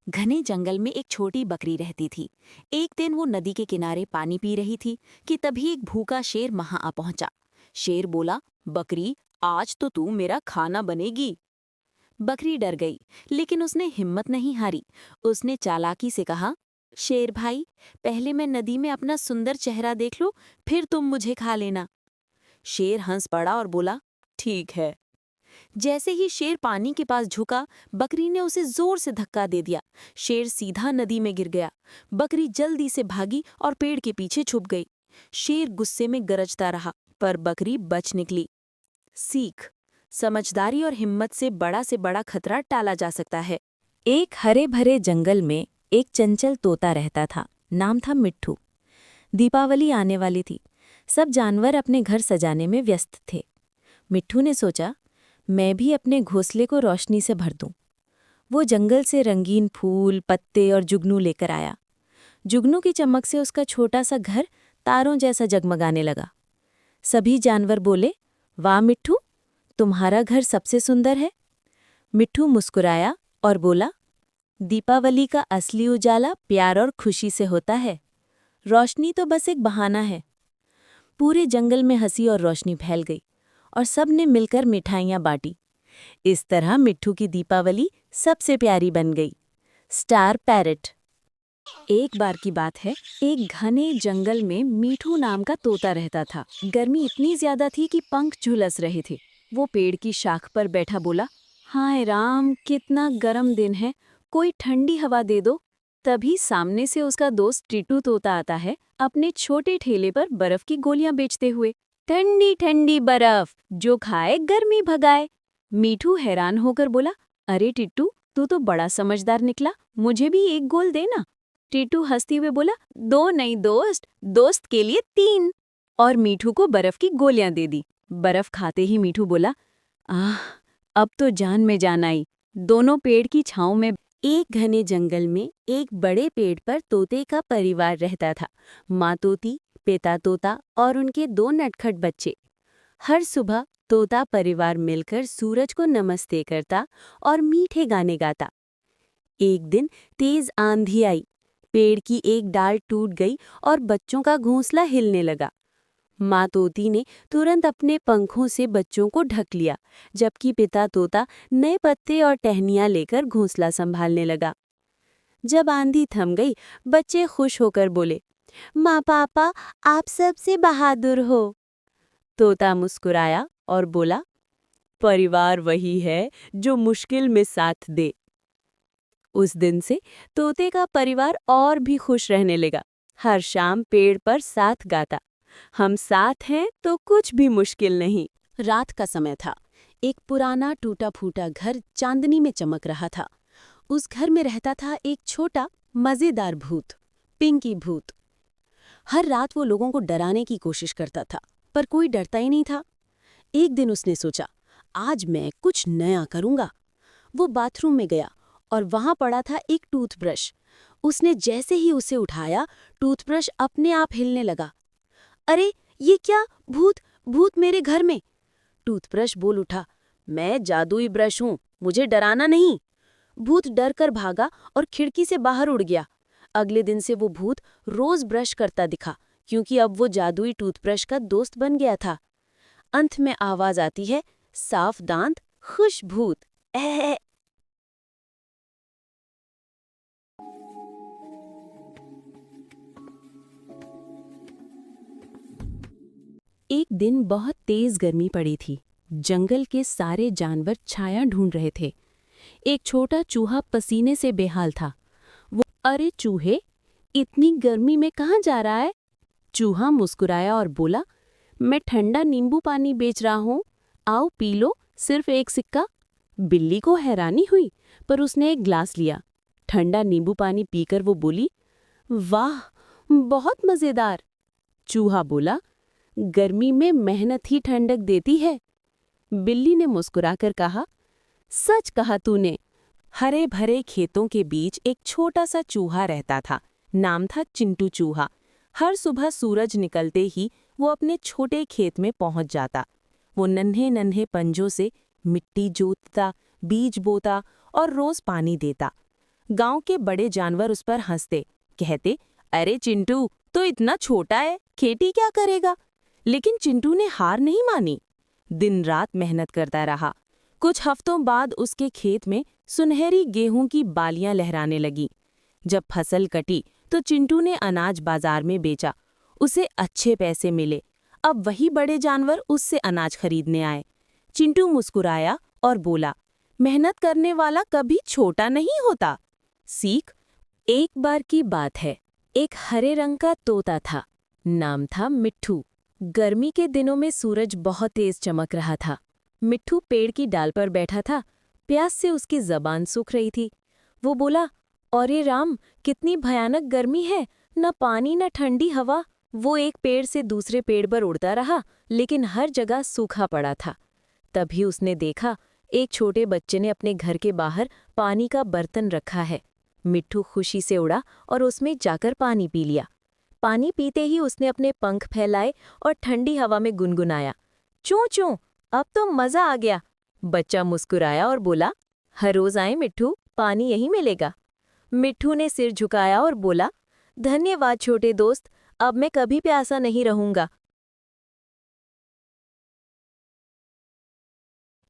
घने जंगल में एक छोटी बकरी रहती थी। एक दिन वो नदी के किनारे पानी पी रही थी कि तभी एक भूखा शेर वहां आ पहुंचा। शेर बोला, बकरी, आज तो तू मेरा खाना बनेगी। बकरी डर गई, लेकिन उसने हिम्मत नहीं हारी। उसने चालाकी से कहा, शेर भाई, पहले मैं नदी में अपना सुंदर चेहरा देख लूं, फिर तुम मुझे खा लेना। शेर हंस पड़ा और बोला, ठीक है। जैसे ही शेर पानी के पास झुका, बकरी ने उसे जोर से धक्का दे दिया। शेर सीधा नदी में गिर गया। बकरी जल्दी से भागी और पेड़ के पीछे छुप गई। शेर गुस्से में गरजता रहा, पर बकरी बच निकली। सीख: समझदारी और हिम्मत से बड़ा खतरा टाला जा सकता है। एक हरे भरे जंगल में एक चंचल तोता रहता था। नाम था मिट्ठू। दीपावली आने वाली थी। सब जानवर अपने घर सजाने में व्यस्त थे। मिट्ठू ने सोचा, मैं भी अपने घोंसले को रोशनी से भर दूं। वो जंगल से रंगीन फूल, पत्ते और जुगनू लेकर आया। जुगनू की चमक से उसका छोटा सा घर तारों जैसा जगमगाने लगा। सभी जानवर बोले, वाह मिट्ठू, तुम्हारा घर सबसे सुंदर है। मिट्ठू मुस्कुराया और बोला, दीपावली का असली उजाला प्यार और खुशी से होता है। रोशनी तो बस एक बहाना है। पूरे जंगल में हंसी और रोशनी फैल गई और सब ने मिलकर मिठाइयाँ बांटी। इस तरह मिट्ठू की दीपावली सबसे प्यारी बन गई। Star parrot. एक बार की बात है, एक घने जंगल में मीठू नाम का तोता रहता था। गर्मी इतनी ज्यादा थी कि पंख झुलस रहे थे। वो पेड़ की शाख पर बैठा बोला, हाय राम, कितना गर्म दिन है, कोई ठंडी हवा दे दो। तभी सामने से उसका दोस्त टिटू तोता आता है, अपने छोटे ठेले पर बर्फ की गोलियां बेचते हुए। ठंडी ठंडी बर्फ, जो खाए गर्मी भगाए। मीठू हैरान होकर बोला, अरे टिट्टू, तू तो बड़ा समझदार निकला, मुझे भी एक गोल देना। टिट्टू हंसते हुए बोला, दो नहीं दोस्त, दोस्त के लिए तीन। और मीठू को बर्फ की गोलियां दे दी। बर्फ खाते ही मीठू बोला, आह, अब तो जान में जान आई। दोनों पेड़ की छांव में एक घने जंगल में एक बड़े पेड़ पर तोते का परिवार रहता था। माँ तोती, पिता तोता और उनके दो नटखट बच्चे। हर सुबह तोता परिवार मिलकर सूरज को नमस्ते करता और मीठे गाने गाता। एक दिन तेज आंधी आई। पेड़ की एक डाल टूट गई और बच्चों का घोंसला हिलने लगा। माँ तोती ने तुरंत अपने पंखों से बच्चों को ढक लिया, जबकि पिता तोता नए पत्ते और टहनियाँ लेकर घोंसला संभालने लगा। जब आंधी थम गई, बच्चे खुश होकर बोले, माँ पापा, आप सबसे बहादुर हो। तोता मुस्कुराया और बोला, परिवार वही है जो मुश्किल में साथ दे। उस दिन से तोते का परिवार और भी खुश रहने लगा। हर शाम पेड़ पर साथ गाता, हम साथ हैं तो कुछ भी मुश्किल नहीं। रात का समय था। एक पुराना टूटा फूटा घर चांदनी में चमक रहा था। उस घर में रहता था एक छोटा मजेदार भूत, पिंकी भूत। हर रात वो लोगों को डराने की कोशिश करता था, पर कोई डरता ही नहीं था। एक दिन उसने सोचा, आज मैं कुछ नया करूंगा। वो बाथरूम में गया और वहां पड़ा था एक टूथब्रश। उसने जैसे ही उसे उठाया, टूथब्रश अपने आप हिलने लगा। अरे ये क्या, भूत, भूत मेरे घर में। टूथब्रश बोल उठा, मैं जादुई ब्रश हूं, मुझे डराना नहीं। भूत डर कर भागा और खिड़की से बाहर उड़ गया। अगले दिन से वो भूत रोज ब्रश करता दिखा, क्योंकि अब वो जादुई टूथब्रश का दोस्त बन गया था। अंत में आवाज आती है, साफ दांत, खुश भूत। एह। एक दिन बहुत तेज गर्मी पड़ी थी। जंगल के सारे जानवर छाया ढूंढ रहे थे। एक छोटा चूहा पसीने से बेहाल था। वो, अरे चूहे, इतनी गर्मी में कहाँ जा रहा है? चूहा मुस्कुराया और बोला, मैं ठंडा नींबू पानी बेच रहा हूँ, आओ पी लो, सिर्फ एक सिक्का। बिल्ली को हैरानी हुई, पर उसने एक ग्लास लिया। ठंडा नींबू पानी पीकर वो बोली, वाह, बहुत मजेदार। चूहा बोला, गर्मी में मेहनत ही ठंडक देती है। बिल्ली ने मुस्कुराकर कहा, सच कहा तूने। हरे भरे खेतों के बीच एक छोटा सा चूहा रहता था। नाम था चिंटू चूहा। हर सुबह सूरज निकलते ही वो अपने छोटे खेत में पहुंच जाता। वो नन्हे नन्हे पंजों से मिट्टी जोतता, बीज बोता और रोज पानी देता। गांव के बड़े जानवर उस पर हंसते, कहते, अरे चिंटू तो इतना छोटा है, खेती क्या करेगा। लेकिन चिंटू ने हार नहीं मानी। दिन रात मेहनत करता रहा। कुछ हफ्तों बाद उसके खेत में सुनहरी गेहूं की बालियां लहराने लगी। जब फसल कटी तो चिंटू ने अनाज बाजार में बेचा। उसे अच्छे पैसे मिले। अब वही बड़े जानवर उससे अनाज खरीदने आए। चिंटू मुस्कुराया और बोला, मेहनत करने वाला कभी छोटा नहीं होता। सीख। एक बार की बात है, एक हरे रंग का तोता था। नाम था मिट्ठू। गर्मी के दिनों में सूरज बहुत तेज चमक रहा था। मिट्ठू पेड़ की डाल पर बैठा था। प्यास से उसकी जबान सूख रही थी। वो बोला, अरे राम, कितनी भयानक गर्मी है, न पानी न ठंडी हवा। वो एक पेड़ से दूसरे पेड़ पर उड़ता रहा, लेकिन हर जगह सूखा पड़ा था। तभी उसने देखा, एक छोटे बच्चे ने अपने घर के बाहर पानी का बर्तन रखा है। मिट्ठू खुशी से उड़ा और उसमें जाकर पानी पी लिया। पानी पीते ही उसने अपने पंख फैलाए और ठंडी हवा में गुनगुनाया, चूं चूं, अब तो मजा आ गया। बच्चा मुस्कुराया और बोला, हर रोज आए मिट्ठू, पानी यहीं मिलेगा। मिट्ठू ने सिर झुकाया और बोला, धन्यवाद छोटे दोस्त, अब मैं कभी प्यासा नहीं रहूंगा।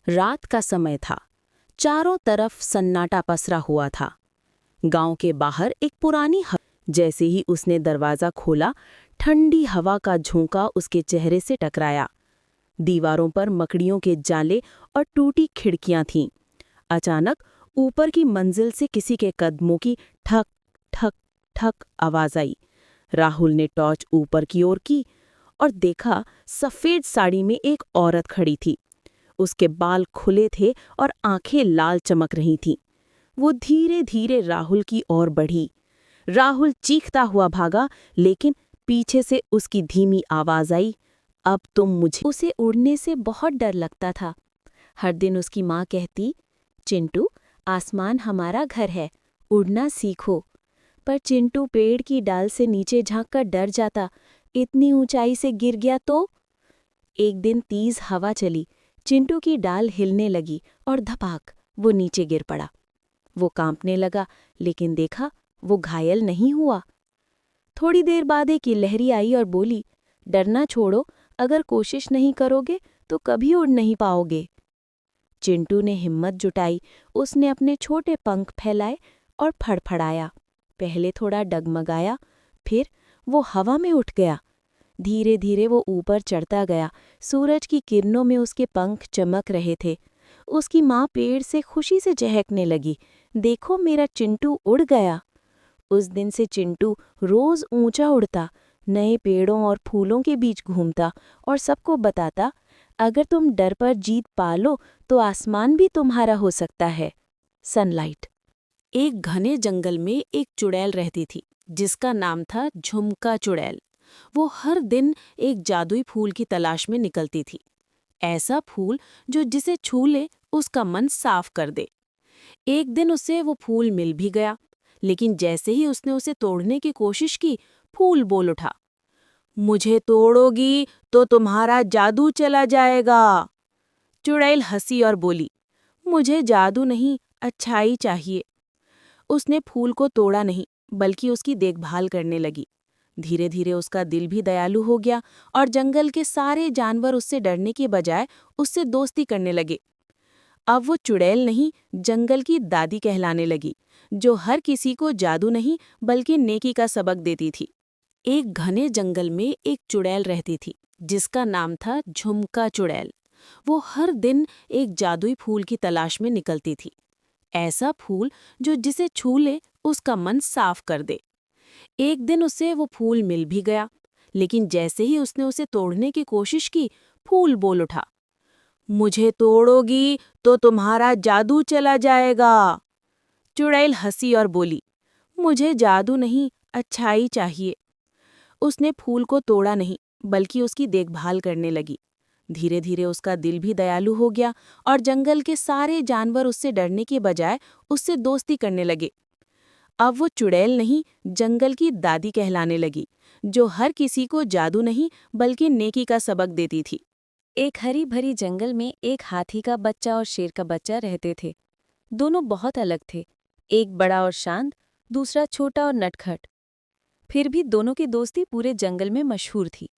रात का समय था। चारों तरफ सन्नाटा पसरा हुआ था। गांव के बाहर एक पुरानी जैसे ही उसने दरवाजा खोला, ठंडी हवा का झोंका उसके चेहरे से टकराया। दीवारों पर मकड़ियों के जाले और टूटी खिड़कियां थीं। अचानक ऊपर की मंजिल से किसी के कदमों की ठक ठक ठक आवाज आई। राहुल ने टॉर्च ऊपर की ओर की और देखा, सफेद साड़ी में एक औरत खड़ी थी। उसके बाल खुले थे और आंखें लाल चमक रही थीं। वो धीरे धीरे राहुल की ओर बढ़ी। राहुल चीखता हुआ भागा, लेकिन पीछे से उसकी धीमी आवाज आई, अब तुम मुझे। उसे उड़ने से बहुत डर लगता था। हर दिन उसकी माँ कहती, चिंटू, आसमान हमारा घर है, उड़ना सीखो। पर चिंटू पेड़ की डाल से नीचे झांककर डर जाता, इतनी ऊंचाई से गिर गया तो। एक दिन तेज हवा चली, चिंटू की डाल हिलने लगी और धपाक वो नीचे गिर पड़ा। वो कांपने लगा, लेकिन देखा, वो घायल नहीं हुआ। थोड़ी देर बाद एक गिलहरी आई और बोली, डरना छोड़ो, अगर कोशिश नहीं करोगे तो कभी उड़ नहीं पाओगे। चिंटू ने हिम्मत जुटाई। उसने अपने छोटे पंख फैलाए और फड़फड़ाया। पहले थोड़ा डगमगाया, फिर वो हवा में उठ गया। धीरे धीरे वो ऊपर चढ़ता गया। सूरज की किरणों में उसके पंख चमक रहे थे। उसकी माँ पेड़ से खुशी से चहकने लगी, देखो मेरा चिंटू उड़ गया। उस दिन से चिंटू रोज ऊंचा उड़ता, नए पेड़ों और फूलों के बीच घूमता और सबको बताता, अगर तुम डर पर जीत पा लो तो आसमान भी तुम्हारा हो सकता है। सनलाइट। एक घने जंगल में एक चुड़ैल रहती थी, जिसका नाम था झुमका चुड़ैल। वो हर दिन एक जादुई फूल की तलाश में निकलती थी। ऐसा फूल जो जिसे छू ले उसका मन साफ कर दे। एक दिन उसे वो फूल मिल भी गया, लेकिन जैसे ही उसने उसे तोड़ने की कोशिश की, फूल बोल उठा, मुझे तोड़ोगी तो तुम्हारा जादू चला जाएगा। चुड़ैल हंसी और बोली, मुझे जादू नहीं, अच्छाई चाहिए। उसने फूल को तोड़ा नहीं, बल्कि उसकी देखभाल करने लगी। धीरे धीरे उसका दिल भी दयालु हो गया और जंगल के सारे जानवर उससे डरने के बजाय उससे दोस्ती करने लगे। अब वो चुड़ैल नहीं, जंगल की दादी कहलाने लगी, जो हर किसी को जादू नहीं बल्कि नेकी का सबक देती थी। एक घने जंगल में एक चुड़ैल रहती थी, जिसका नाम था झुमका चुड़ैल। वो हर दिन एक जादुई फूल की तलाश में निकलती थी। ऐसा फूल जो जिसे छू ले उसका मन साफ कर दे। एक दिन उसे वो फूल मिल भी गया, लेकिन जैसे ही उसने उसे तोड़ने की कोशिश की, फूल बोल उठा, मुझे तोड़ोगी तो तुम्हारा जादू चला जाएगा। चुड़ैल हंसी और बोली, मुझे जादू नहीं, अच्छाई चाहिए। उसने फूल को तोड़ा नहीं, बल्कि उसकी देखभाल करने लगी। धीरे धीरे उसका दिल भी दयालु हो गया और जंगल के सारे जानवर उससे डरने के बजाय उससे दोस्ती करने लगे। अब वो चुड़ैल नहीं, जंगल की दादी कहलाने लगी, जो हर किसी को जादू नहीं बल्कि नेकी का सबक देती थी। एक हरी भरी जंगल में एक हाथी का बच्चा और शेर का बच्चा रहते थे। दोनों बहुत अलग थे, एक बड़ा और शांत, दूसरा छोटा और नटखट। फिर भी दोनों की दोस्ती पूरे जंगल में मशहूर थी।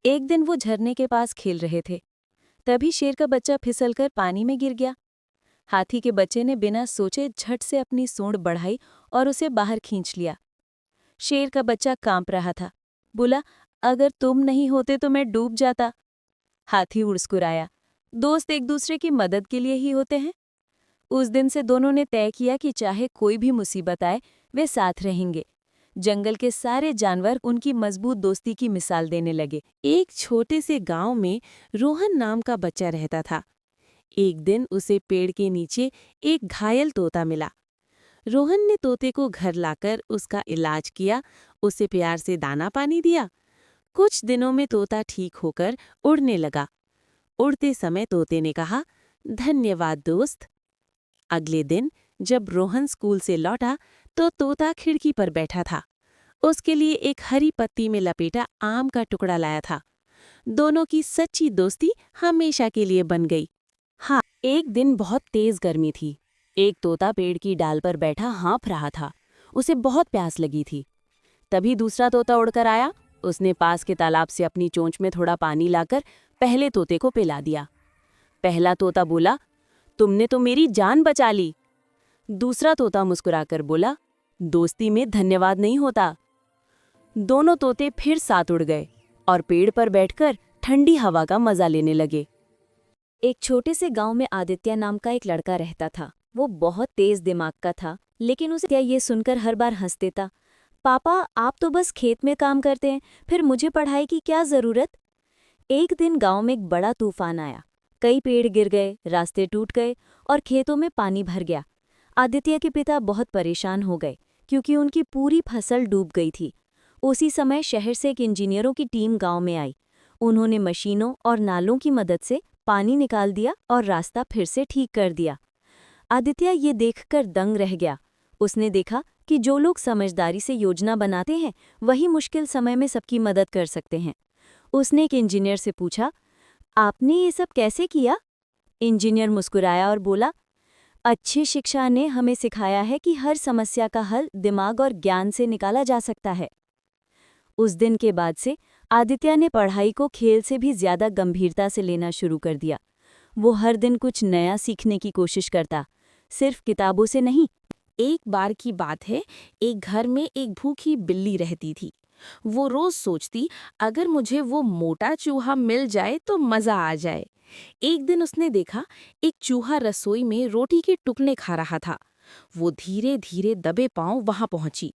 एक दिन वो झरने के पास खेल रहे थे। तभी शेर का बच्चा फिसलकर पानी में गिर गया। हाथी के बच्चे ने बिना सोचे झट से अपनी सूंड बढ़ाई और उसे बाहर खींच लिया। शेर का बच्चा कांप रहा था। बोला, अगर तुम नहीं होते तो मैं डूब जाता। हाथी मुस्कुराया। दोस्त एक दूसरे की मदद के लिए ही होते हैं। उस दिन से दोनों ने तय किया कि चाहे कोई भी मुसीबत आए, वे साथ रहेंगे। जंगल के सारे जानवर उनकी मजबूत दोस्ती की मिसाल देने लगे। एक छोटे से गांव में रोहन नाम का बच्चा रहता था। एक दिन उसे पेड़ के नीचे एक घायल तोता मिला। रोहन ने तोते को घर लाकर उसका इलाज किया, उसे प्यार से दाना पानी दिया। कुछ दिनों में तोता ठीक होकर उड़ने लगा। उड़ते समय तोते ने कहा, धन्यवाद दोस्त। अगले दिन जब रोहन स्कूल से लौटा तो तोता खिड़की पर बैठा था। उसके लिए एक हरी पत्ती में लपेटा आम का टुकड़ा लाया था। दोनों की सच्ची दोस्ती हमेशा के लिए बन गई। हाँ, एक दिन बहुत तेज गर्मी थी। एक तोता पेड़ की डाल पर बैठा हाँफ रहा था। उसे बहुत प्यास लगी थी। तभी दूसरा तोता उड़कर आया। उसने पास के तालाब से अपनी चोंच में थोड़ा पानी लाकर पहले तोते को पिला दिया। पहला तोता बोला, तुमने तो मेरी जान बचा ली। दूसरा तोता मुस्कुराकर बोला, दोस्ती में धन्यवाद नहीं होता। दोनों तोते फिर साथ उड़ गए और पेड़ पर बैठकर ठंडी हवा का मजा लेने लगे। एक छोटे से गांव में आदित्य नाम का एक लड़का रहता था। वो बहुत तेज दिमाग का था, लेकिन उसे ये सुनकर हर बार हंस देता। पापा, आप तो बस खेत में काम करते हैं, फिर मुझे पढ़ाई की क्या जरूरत। एक दिन गांव में एक बड़ा तूफान आया। कई पेड़ गिर गए, रास्ते टूट गए और खेतों में पानी भर गया। आदित्य के पिता बहुत परेशान हो गए क्योंकि उनकी पूरी फसल डूब गई थी। उसी समय शहर से एक इंजीनियरों की टीम गांव में आई। उन्होंने मशीनों और नालों की मदद से पानी निकाल दिया और रास्ता फिर से ठीक कर दिया। आदित्य ये देखकर दंग रह गया। उसने देखा कि जो लोग समझदारी से योजना बनाते हैं, वही मुश्किल समय में सबकी मदद कर सकते हैं। उसने एक इंजीनियर से पूछा, आपने ये सब कैसे किया? इंजीनियर मुस्कुराया और बोला, अच्छी शिक्षा ने हमें सिखाया है कि हर समस्या का हल दिमाग और ज्ञान से निकाला जा सकता है। उस दिन के बाद से आदित्य ने पढ़ाई को खेल से भी ज्यादा गंभीरता से लेना शुरू कर दिया। वो हर दिन कुछ नया सीखने की कोशिश करता, सिर्फ किताबों से नहीं। एक बार की बात है, एक घर में एक भूखी बिल्ली रहती थी। वो रोज सोचती, अगर मुझे वो मोटा चूहा मिल जाए तो मजा आ जाए। एक दिन उसने देखा एक चूहा रसोई में रोटी के टुकड़े खा रहा था। वो धीरे धीरे दबे पांव वहां पहुंची।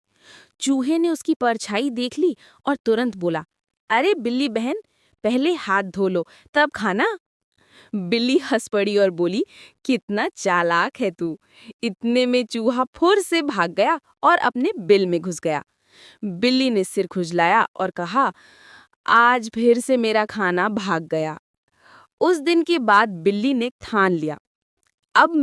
चूहे ने उसकी परछाई देख ली और तुरंत बोला, अरे बिल्ली बहन, पहले हाथ धो लो तब खाना। बिल्ली हंस पड़ी और बोली, कितना चालाक है तू। इतने में चूहा फुर से भाग गया और अपने बिल में घुस गया। बिल्ली ने सिर खुजलाया और कहा, आज फिर से मेरा खाना भाग गया। उस दिन के बाद बिल्ली ने ठान लिया, अब